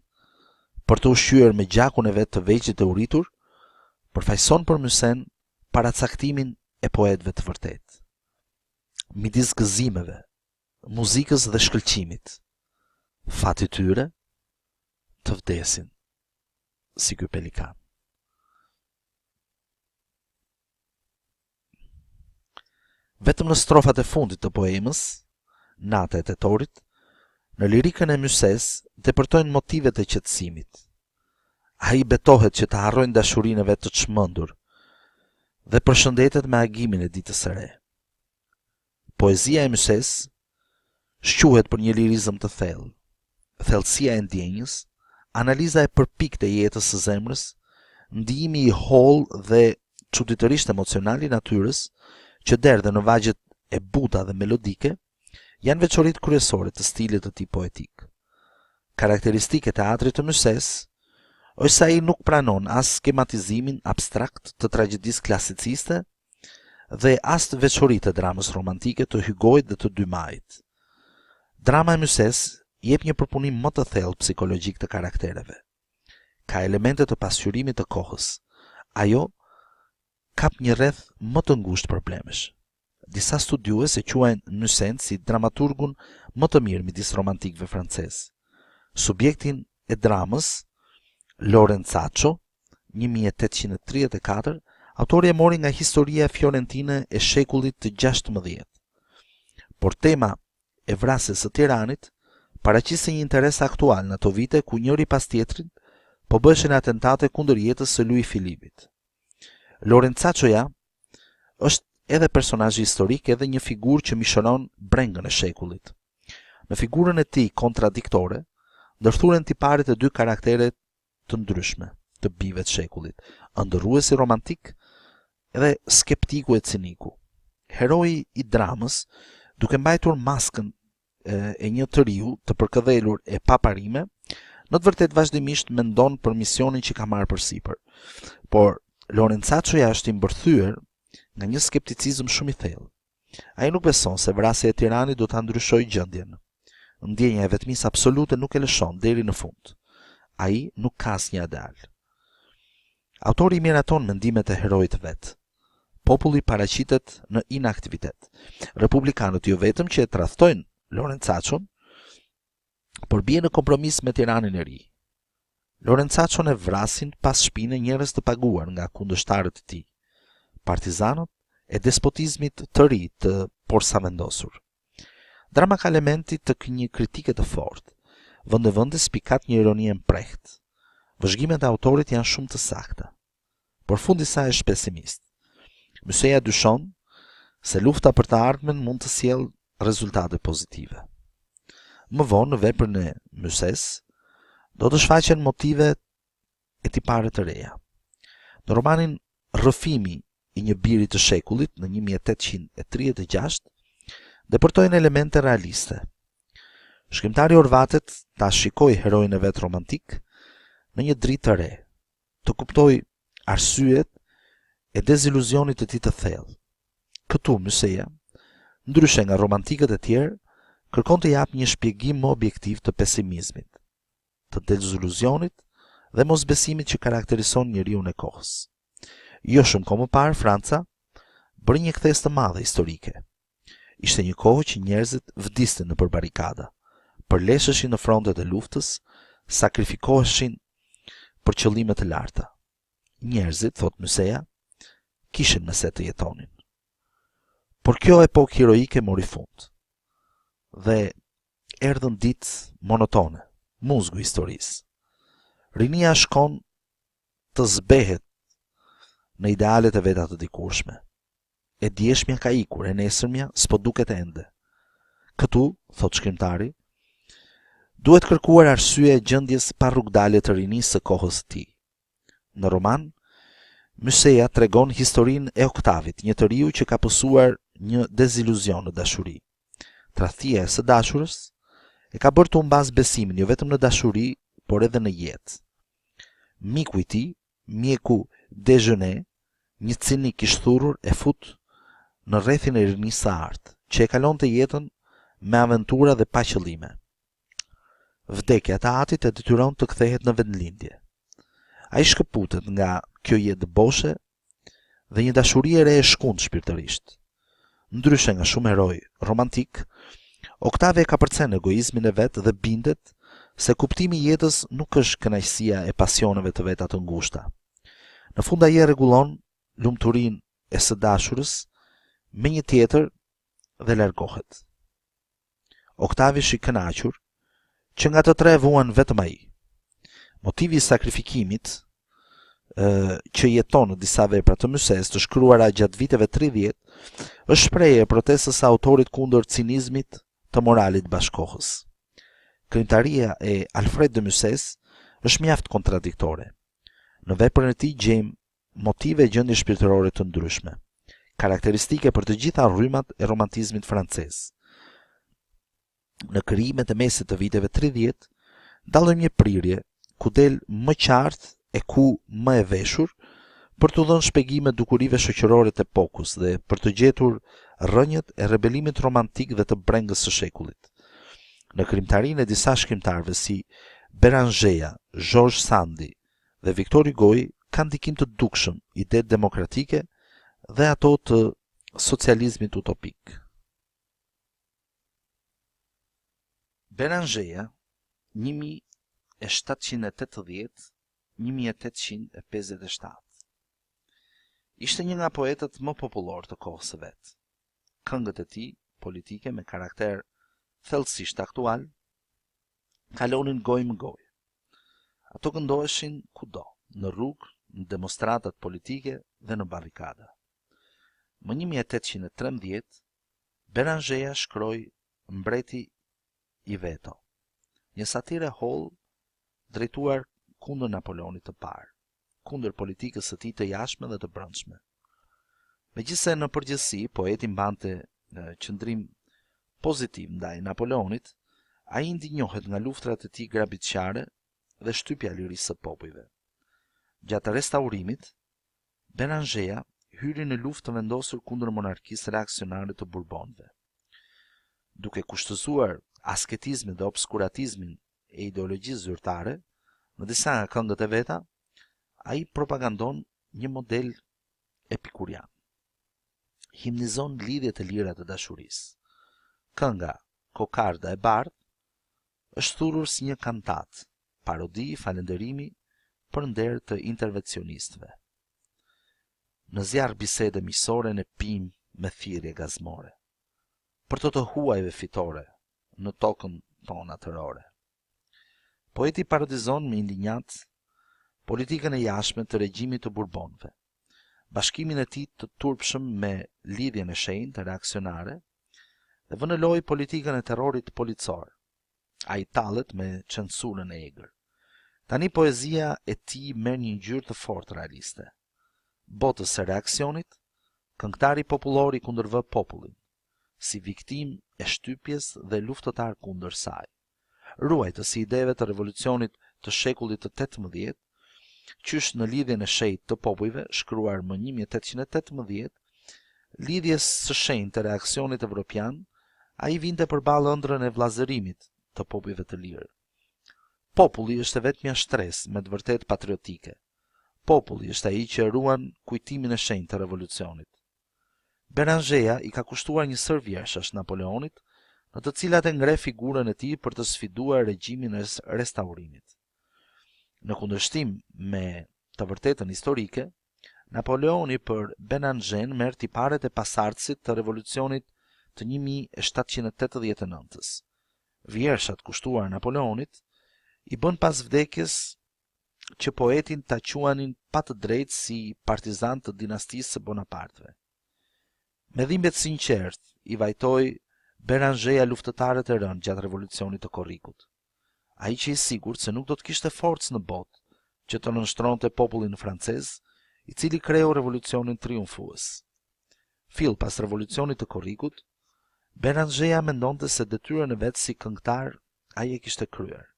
Speaker 1: për të ushqyer me gjakun e vet të vegjël të uritur, përfaqëson për Mysen paracaktimin e poetëve të vërtetë. Midis gëzimeve, muzikës dhe shkëlqimit, fati tyre të vdesin, si ky pelikan. Vetëm në strofat e fundit të poemës, Nata e tetorit, në lirikën e Myses depërtojnë motivet e qetësimit. Ai betohet që të harrojnë dashurinë e vet të çmendur dhe përshëndetet me agimin e ditës së re. Poezia e Myses shquhet për një lirizëm të thellë, thellësia e ndjenjës, analiza e përpikët e jetës së zemrës, ndijimi i hollë dhe çuditërisht emocional i natyrës, që derdhe në vagjet e buta dhe melodike, janë veçoritë kryesore të stilit të tij poetik. Karakteristike të teatrit të Myses është se ai nuk pranon as skematizimin abstrakt të tragjedisë klasiciste dhe as të veçoritë të dramës romantike të Hugoit dhe të Dumait. Drama e Myses jep një përpunim më të thellë psikologjik të karaktereve. Ka elemente të pasqyrimit të kohës. Ajo kap një rreth më të ngushtë problemesh. Disa studiues e quajnë Mysen si dramaturgun më të mirë midis romantikëve francez. Subjektin e dramës, Lorenzaccio, 1834, autori e mori nga Historia fiorentine e shekullit të 16. Por tema e vrasjes së Tiranit paraqiste një interes aktual në ato vite ku njëri pas tjetrit po bëshin atentate kundër jetës së Louis Philippit. Lorenzaccio është edhe personazh historik edhe një figurë që mishonon brengën e shekullit. Në figurën e tij kontradiktore, ndërthuren tiparet e dy karakteret të ndryshme të bijve të shekullit, ëndërruesi romantik edhe skeptiku e ciniku. Heroi i dramës, duke mbajtur maskën e një të riu të përkëdhelur e paparime, në të vërtet vazhdimisht mendon për misionin që ka marrë përsipër. Por Lorenzaccio është i mbërthyer nga një skepticizëm shumë i thellë. Ai nuk beson se vrasja e Tiranit do ta ndryshojë gjendjen. Ndjenja e vetmisë absolute nuk e lëshon deri në fund. Ai nuk ka asnjë ideal. Autori miraton mendimet e heroit vet. populli paraqitet në inaktivitet. Republikanët jo vetëm që e tradhtojnë Lorenzachon, por bie në kompromis me Tiranin e ri. Lorenzachon e vrasin pas shpinë njerëz të paguar nga kundërshtarët e tij, partizanët e despotizmit të ri të porsavendosur. Drama ka elementi të një kritike të fortë, vëndëvëndes pikat një ironie mprehtë. Vëzhgimet e autorit janë shumë të sakta, por fundi i saj është pesimist. Myseja dyshon se lufta për të ardhmen mund të sjellë rezultate pozitive. Më vonë në veprën e Myses do të shfaqen motive e tipare të reja. Në romanin Rrëfimi i një biri të shekullit në 1836 depërtojnë elemente realiste. Shkrimtari Orvatet ta shikoi heroin e vet romantik në një dritë të re, të kuptoi arsyet e deziluzionit të tij të thellë. Këtu Myseja, ndryshe nga romantikët e tjerë, kërkon të jap një shpjegim më objektiv të pesimizmit, të deziluzionit dhe mosbesimit që karakterizon njeriun e kohës. Jo shumë kohë më parë, Franca bëri një kthes të madhe historike. Ishte një kohë që njerëzit vdisnin nëpër barikada, përlesheshin në frontet e luftës, sakrifikoheshin për qëllime të larta. Njerëzit, thot Myseja, kishin mëse të jetonin. Por kjo epokë heroike mori fund dhe erdhën ditë monotone, muzgu i historisë. Rinia shkon të zbehet në idealet e veta të dikurshme. E djeshmja ka ikur, e nesërmja s'po duket ende. Këtu, thot shkrimtari, duhet kërkuar arsye e gjendjes pa rrugdalje të rinisë së kohës së tij. Në roman, Myseja tregon historinë e Oktavit, një të riu që ka pësuar një deziluzion në dashuri. Tradhtia e së dashurës e ka bërë të humbas besimin jo vetëm në dashuri, por edhe në jetë. Miku i tij, mjeku Déjeuner, një cinik i shthurur, e fut në rrethin e rinisë së artë, që e kalonte jetën me aventura dhe pa qëllime. Vdekja e Atit e detyron të kthehet në vendlindje. Ai shkëputet nga kjo jetë dëboshe dhe një dashuri e re e shkund shpirtërisht. Ndryshe nga shumë heroj romantik, Oktavi ka përcen egoizmin e vet dhe bindet se kuptimi i jetës nuk është kënaqësia e pasioneve të veta të ngushta. Në fund ai rregullon lumturinë e së dashurës me një tjetër dhe largohet. Oktavi është i kënaqur që nga të tre vuan vetëm ai. Motivi i sakrifikimit që jeton në disa vepra të Myses të shkruara gjatë viteve 30 është shprehje e protestës së autorit kundër cinizmit të moralit bashkohës. Krimtaria e Alfred de Musset është mjaft kontradiktore. Në veprën e tij gjejmë motive e gjendje shpirtërore të ndryshme, karakteristike për të gjitha rrymat e romantizmit francez. Në krijimet e mesit të viteve 30 dallojmë një prirje ku del më qartë e ku më e veshur për të dhënë shpjegime dukurive shoqërore të epokës dhe për të gjetur rrënjët e rebelimit romantik dhe të brengës së shekullit. Në krimtarinë e disa shkrimtarëve si Béranger, Georges Sandi dhe Victor Hugo kanë ndikim të dukshëm idetë demokratike dhe ato të socializmit utopik. Béranger 1780-1857 ishte një nga poetët më popullor të kohës së vet. Këngët e tij politike me karakter thellësisht aktual kalonin gojë më gojë. Ato këndoheshin kudo, në rrugë, në demonstratat politike dhe në barrikada. Më 1813 Béranger shkroi Mbreti i Veto, një satire holl drejtuar kundër Napoleonit të parë, kundër politikës së tij të jashtme dhe të brendshme. Megjithse në përgjithësi poeti mbante në qëndrim pozitiv ndaj Napoleonit, ai ndinjohet nga luftrat e tij grabitqare dhe shtypja e lirisë së popujve. Gjatë restaurimit, Béranger hyri në luftë të vendosur kundër monarkisë reaksionare të Bourbonëve. Duke kushtëzuar asketizmin dhe obskuratizmin e ideologjisë zyrtare, në disa nga këngët e veta, ai propagandon një model epikurian. himnizon lidhjet e lira të dashurisë. Kënga Kokarda e bardhë është thurur si një kantat, parodi i falënderimi për nder të intervencionistëve. Në zjarr bisede miqësore në pim me thirrje gazmore, për të huajve fitore në tokën tonë atërore. Poeti parodizon me indinjat politikën e jashtme të regjimit të Burbonëve, bashkimin e tij të turpshëm me lidhjen e shenjtë reaksionare dhe vën në lojë politikën e terrorit policor. Ai tallet me censurën e egër. Tani poezia e tij merr një ngjyrë të fortë realiste. Botës së reaksionit, këngëtari popullor i kundërvë popullin, si viktim e shtypjes dhe luftëtar kundër saj. Ruajtës i ideve të revolucionit të shekullit të 18, qysh në lidhjen e shenjtë të popujve, shkruar më 1818, lidhjes së shenjtë të reaksionit evropian, ai vinte përballë ëndrrën e vllazërimit të popujve të lirë. Populli është vetmja shtresë me të vërtet patriotike. Populli është ai që ruan kujtimin e shenjtë të revolucionit. Beranger i ka kushtuar një sër vjershash Napoleonit, në të cilat e ngre figurën e tij për të sfiduar regjimin e restaurimit. Në kundërshtim me të vërtetën historike, Napoleoni për Beranger merr tiparet e pasardhësit të revolucionit të 1789-s. Vjershat kushtuar Napoleonit i bën pas vdekjes që poetin ta quanin pa të drejtë si partizan të dinastisë së Bonapartëve. Me dhimbjet sinqert i vajtoi Beranger luftëtarët e rënë gjatë revolucionit të korrikut. Ai që i sigurt se nuk do të kishte forcë në botë që të nënshtronte popullin francez, i cili kreu revolucionin triumfues. Fill pas revolucionit të korrikut, Beranger mendonte se detyrën e vet si këngëtar ai e kishte kryer.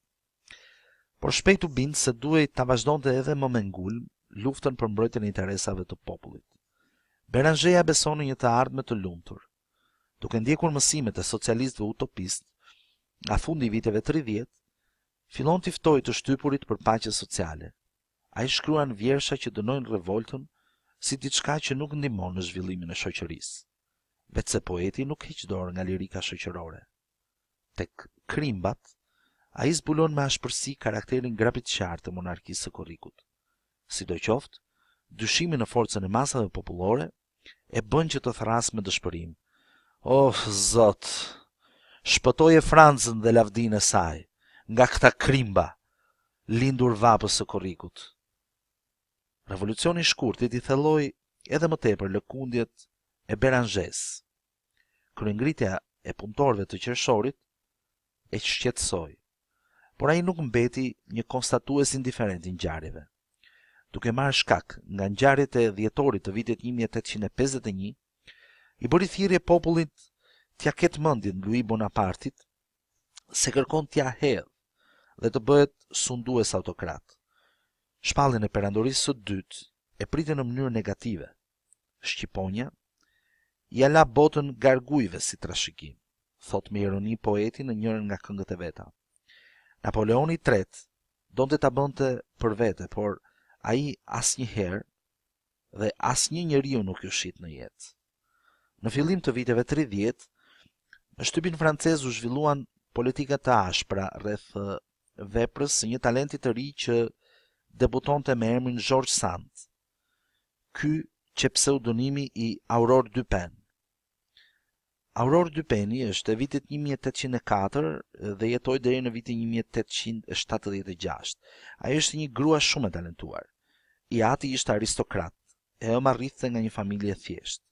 Speaker 1: Por shpejt u bind se duhej ta vazhdonte edhe më me ngulm luftën për mbrojtjen e interesave të popullit. Beranger beson në një të ardhme të lumtur. Duke ndjekur mësimet e socialistëve utopist, nga fundi i viteve 30, fillon t'i ftoi të shtypurit për paqe sociale. Ai shkruan vjersha që dënojnë revoltën si diçka që nuk ndihmon në zhvillimin e shoqërisë. Vetëse poeti nuk hiq dorë nga lirika shoqërore. Tek Krimbat, ai zbulon me ashpërsi karakterin grabitëqar të monarkisë së korrikut. Sidoqoftë, dyshimi në forcën e masave popullore e bën që të thras me dëshpërim. Oh, Zot, shpëtoje Francën dhe lavdinë e saj nga këta Krimba, lindur vapës së korrikut. Revolucioni i shkurtit i thelloi edhe më tepër lëkundjet e Berangers. Kryengritja e punëtorëve të qershorit e shqetësoi, por ai nuk mbeti një konstatues indiferent i ngjarjeve. Duke marrë shkak nga ngjarjet e dhjetorit të vitit 1851, i bëri thirrje popullit t'ja ketë mendjen Louis Bonapartit se kërkon t'ja hedhë dhe të bëhet sundues autokrat. Shpalljen e perandorisë së dytë e priti në mënyrë negative. Shqiponja i la botën gargujve si trashëgim, thot me ironi poeti në njërën nga këngët e veta. Napoleoni III donte ta bënte për vete, por ai asnjëherë dhe asnjë njeriu nuk ju shit në jetë. Në fillim të viteve 30, në shtypin francez u zhvilluan politika të ashpra rreth veprës së një talenti të ri që debutonte me emrin George Sand. Ky që pseudonimi i Aurore Dupin. Aurore Dupini është e vitit 1804 dhe jetoi deri në vitin 1876. Ai është një grua shumë e talentuar. I ati ishte aristokrat, e ëma rrithte nga një familje thjesht.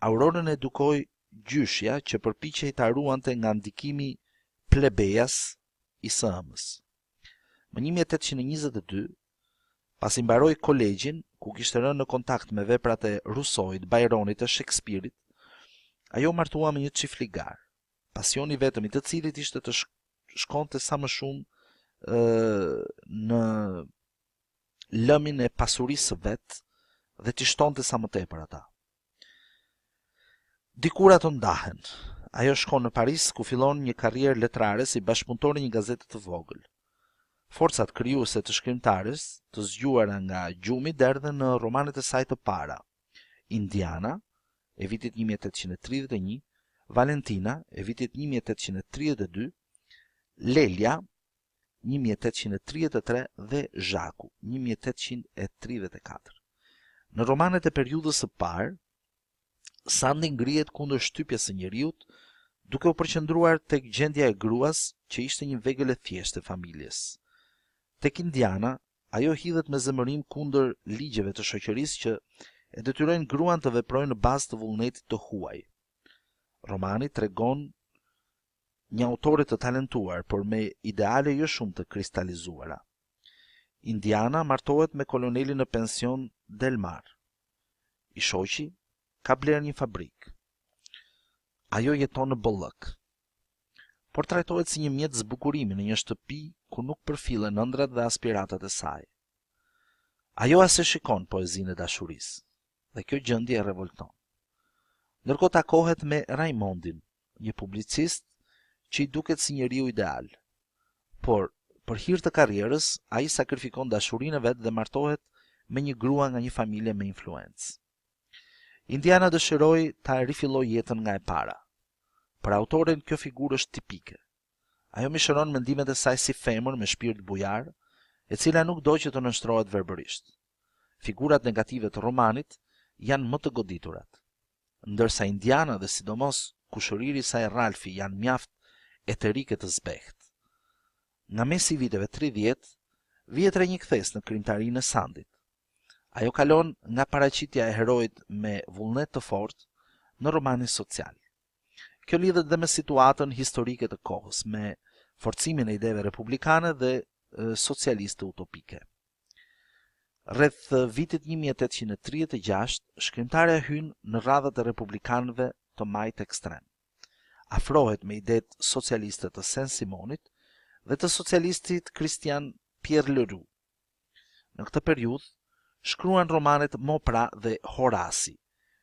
Speaker 1: Aurorën edukoi gjyshja që përpiqej ta ruante nga ndikimi plebejas i së ëmës. Më 1822, pasi mbaroi kolegjin, ku kishte rënë në kontakt me veprat e Rousseauit, Byronit e Shakespeareit, ajo martua me një çifligar, pasioni vetëm i të cilit ishte të shkonte sa më shumë në lëmin e pasurisë së vet dhe t'i shtonte sa më tepër ata. Dikur ato ndahen. Ajo shkon në Paris, ku fillon një karrierë letrare si bashkëpunëtor në një gazete të vogël. Forcat krijuese të shkrimtares, të zgjuara nga gjumi, derdhen në romanet e saj të para, Indiana e vitit 1831, Valentina e vitit 1832, Lelja 1833 dhe Zhaku 1834. Në romanet e periudhës së parë, Sandi ngrihet kundër shtypjes së njeriut, duke u përqendruar tek gjendja e gruas që ishte një vegël e thjeshtë e familjes. Tek Indiana, ajo hidhet me zemërim kundër ligjeve të shoqërisë që e detyrojnë gruan të veprojnë në bazë të vullnetit të huaj. Romani tregon një autore të talentuar, por me ideale jo shumë të kristalizuara. Indiana martohet me kolonelin në pension Del Mar. I shoqi ka bler një fabrik. Ajo jeton në bollëk, por trajtohet si një mjet zbukurimi në një shtëpi ku nuk përfillen ëndrat dhe aspiratat e saj. Ajo as e shikon poezinë e dashurisë, dhe kjo gjendje e revolton. Ndërkohë takohet me Raimondin, një publicist që i duket si njeriu ideal, por për hir të karrierës ai sakrifikon dashurinë e vet dhe martohet me një grua nga një familje me influencë. Indiana dëshiroi ta rifillojë jetën nga e para. Për autoren kjo figurë është tipike. Ajo mishëron mendimet e saj si femër me shpirt bujar, e cila nuk do që të nështrohet verbërisht. Figurat negative të romanit janë më të goditurat, ndërsa Indiana dhe sidomos kushëriri i saj Ralfi janë mjaft eterike të zbeht. Nga mesi i viteve 30, vihet rinjkthes në krijimtarinë e Sandit. Ajo kalon nga paraqitja e heroit me vullnet të fortë në romanin social. Kjo lidhet dhe me situatën historike të kohës, me forcimin e ideve republikane dhe socialiste utopike. Rreth vitit 1836, shkrimtarja hyn në radhët e republikanëve të majt ekstrem. Afrohet me idetë socialiste të Saint-Simonit dhe të socialistit Christian Pierre Leroux. Në këtë periudhë shkruan romanet Mopra dhe Horasi,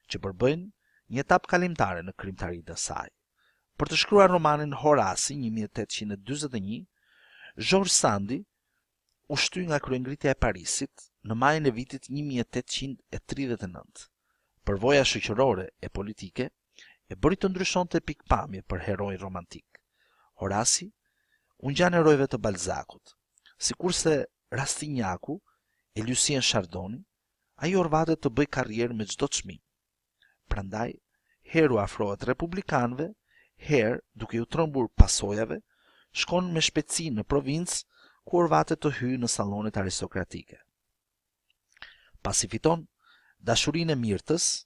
Speaker 1: që përbëjnë një etapë kalimtare në krijimtarinë e saj. Për të shkruar romanin Horasi 1841, George Sandi u shty nga kryengritja e Parisit në majin e vitit 1839. Përvoja shoqërore e politike e bëri të ndryshonte pikpamje për heroi romantik. Horasi u ngjan herojve të Balzacut, sikurse Rastignaku e Lucien Chardoni, ai orvatet të bëj karrierë me çdo çmim. Prandaj, herë u afrohet republikanëve, herë, duke u trembur pasojave, shkon me shpejtësi në provincë ku orvatet të hyjë në sallonet aristokratike. Pasi fiton dashurinë e mirtës,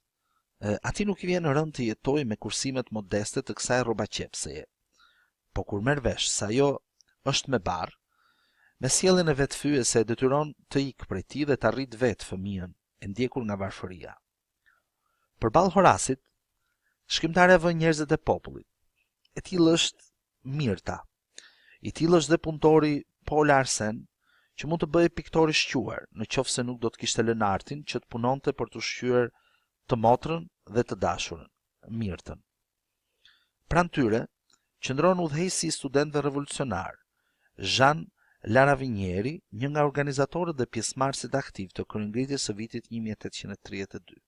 Speaker 1: ati nuk i vjen rënd të jetojë me kursimet modeste të kësaj rrobaqepseje. Po kur merr vesh se ajo është me barr, me sjelljen e vet fyese e detyron të ikë prej tij dhe të arrit vet fëmijën e ndjekur nga varfëria. Përballë Horasit, shkrimtarja vën njerëzit e popullit. E tillë është Mirta. I tillë është dhe punëtori Paul Arsen, që mund të bëhej piktor i shquar, nëse nuk do të kishte lënë artin që të punonte për të ushqyer të motrën dhe të dashurën, Mirtën. Pranë tyre qëndron udhëheqësi i studentëve revolucionar, Jean Laravinieri, një nga organizatorët dhe pjesëmarrësit aktiv të kryengritjes së vitit 1832.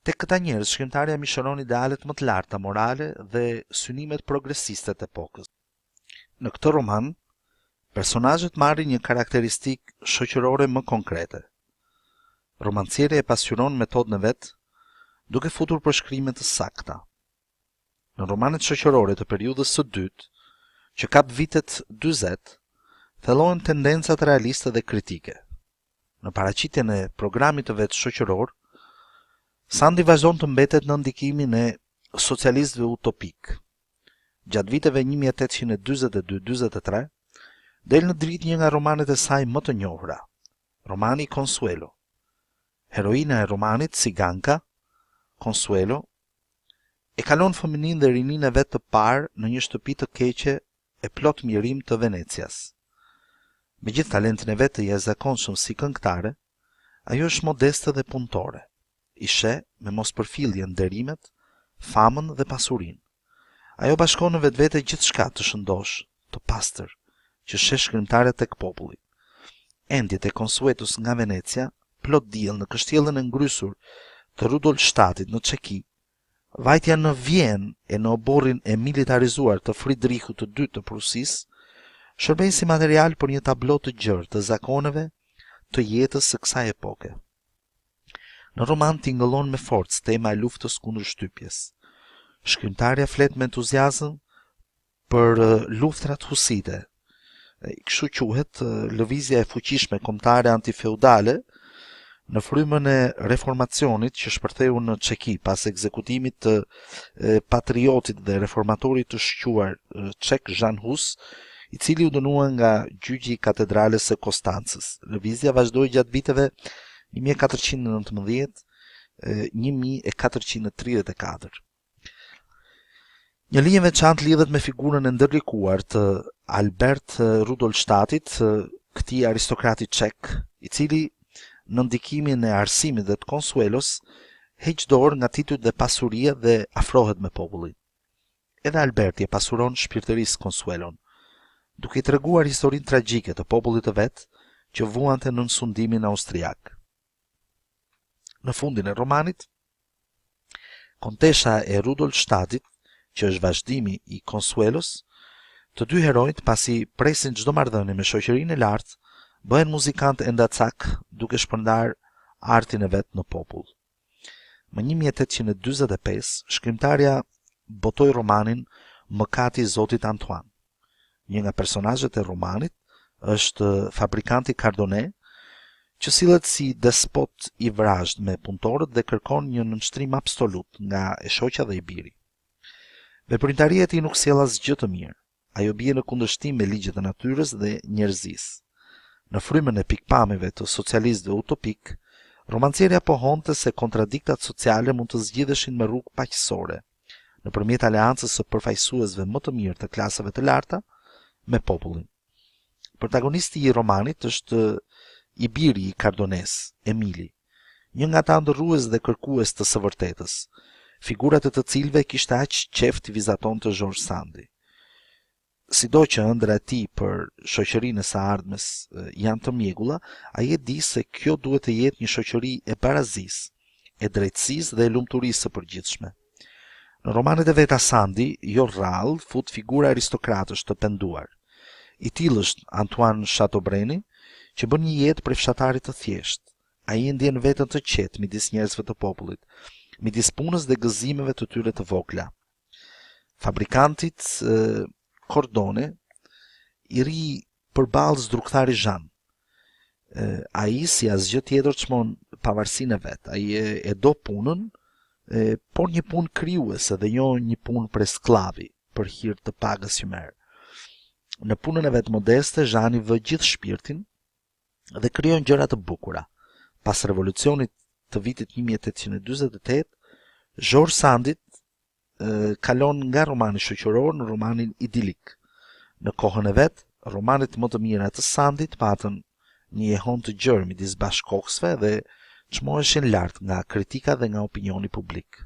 Speaker 1: Tek këta njerëz, shkrimtarja mishëron idealet më të larta morale dhe synimet progresiste të epokës. Në këtë roman, personazhet marrin një karakteristikë shoqërore më konkrete. Romancieri e pasqyron metodën e vet, duke futur përshkrime të sakta. Në romanet shoqërore të periudhës së dytë, që kap vitet 40, thellohen tendencat realiste dhe kritike. Në paraqitjen e programit të vet shoqëror, Sandi vazhdon të mbetet në ndikimin e socialistëve utopik. Gjatë viteve 1842-43, del në dritë një nga romanet e saj më të njohura, romani Consuelo. Heroina e romanit, Ciganka, Consuelo, e kalon fëminin dhe rinin e vet të parë në një shtëpi të keqe e plot mirim të Venecias. Me gjithë talentin e vet të jashtëzakonshëm si këngëtare, ajo është modeste dhe punëtore. I sheh me mospërfillje nderimet, famën dhe pasurinë. Ajo bashkon në vetvete gjithçka të shëndosh, të pastër, që sheh shkrimtare tek populli. Endjet e Consuetus nga Venecia, plot diell në kështjellën e ngrysur të Rudolstadtit në Çeki, vajtja në Vjenë e në oborrin e militarizuar të Friedrichut të dytë të Prusisë, shërben si material për një tablo të gjerë të zakoneve të jetës së kësaj epoke. Në roman tingëllon me forcë tema e luftës kundër shtypjes. Shkrimtarja flet me entuziazëm për luftrat husite. Kështu quhet lëvizja e fuqishme kombëtare antifeudale në frymën e reformacionit që shpërtheu në Çeki pas ekzekutimit të patriotit dhe reformatorit të shquar çek Jan Hus, i cili u dënua nga gjyqi i katedrales së Konstancës. Lëvizja vazhdoi gjatë viteve 1419-1434. Një linjë veçantë lidhet me figurën e ndërlikuar të Albert Rudolstadtit, këtij aristokrati çek, i cili në ndikimin e arsimit dhe të Consuelos heq dorë nga titujt dhe pasuria dhe afrohet me popullin. Edhe Alberti e pasuron shpirtërisë Consuelon, duke i treguar historinë tragjike të popullit të vet që vuante në sundimin austriak. Në fundin e romanit, kontesha e Rudolstadtit, që është vazhdimi i Consuelos, të dy herojt pasi presin çdo marrëdhënie me shoqërinë e lartë, bëhen muzikantë endacak duke shpërndar artin e vet në popull. Më 1845, shkrimtarja botoi romanin Mëkati i Zotit Antoine. Një nga personazhet e romanit është fabrikanti Cardone, që sillet si despot i vrazhd me punëtorët dhe kërkon një nënshtrim absolut nga e shoqja dhe i biri. Veprimtaria e tij nuk sjell asgjë të mirë. Ajo bie në kundërshtim me ligjet e natyrës dhe njerëzisë. Në frymën e pikpamjeve të socialistëve utopik, romancerja pohonte se kontradiktat sociale mund të zgjidheshin me rrugë paqësore, nëpërmjet aleancës së përfaqësuesve më të mirë të klasave të larta me popullin. Protagonisti i romanit është i biri i Cardones, Emili, një nga ata ndërrues dhe kërkues të së vërtetës, figurat e të cilëve kishte aq qef t'i vizatonte George Sandi. Sido që ëndra e tij për shoqërinë e së ardhmes janë të mjegulla, ai e di se kjo duhet të jetë një shoqëri e barazisë, e drejtësisë dhe e lumturisë së përgjithshme. Në romanet e veta Sandi, jo rrallë, fut figura aristokratësh të penduar. I tillë është Antoine Chateaubriand, që bën një jetë për fshatarit të thjeshtë. Ai ndjen veten të qetë midis njerëzve të popullit, midis punës dhe gëzimeve të tyre të vogla. Fabrikantit Cordone i ri përballë zdrukthari Jean. Ai si asgjë tjetër çmon pavarësinë e vet. Ai e do punën, por një punë krijuese dhe jo një punë për sklavi, për hir të pagës që merr. Në punën e vet modeste, Jean i vë gjithë shpirtin dhe krijon gjëra të bukura. Pas revolucionit të vitit 1848, George Sandit kalon nga romani shoqëror në romanin idilik. Në kohën e vet, romanet më të mira të Sandit patën një jehon të gjerë midis bashkëkohësve dhe çmoheshin lart nga kritika dhe nga opinioni publik.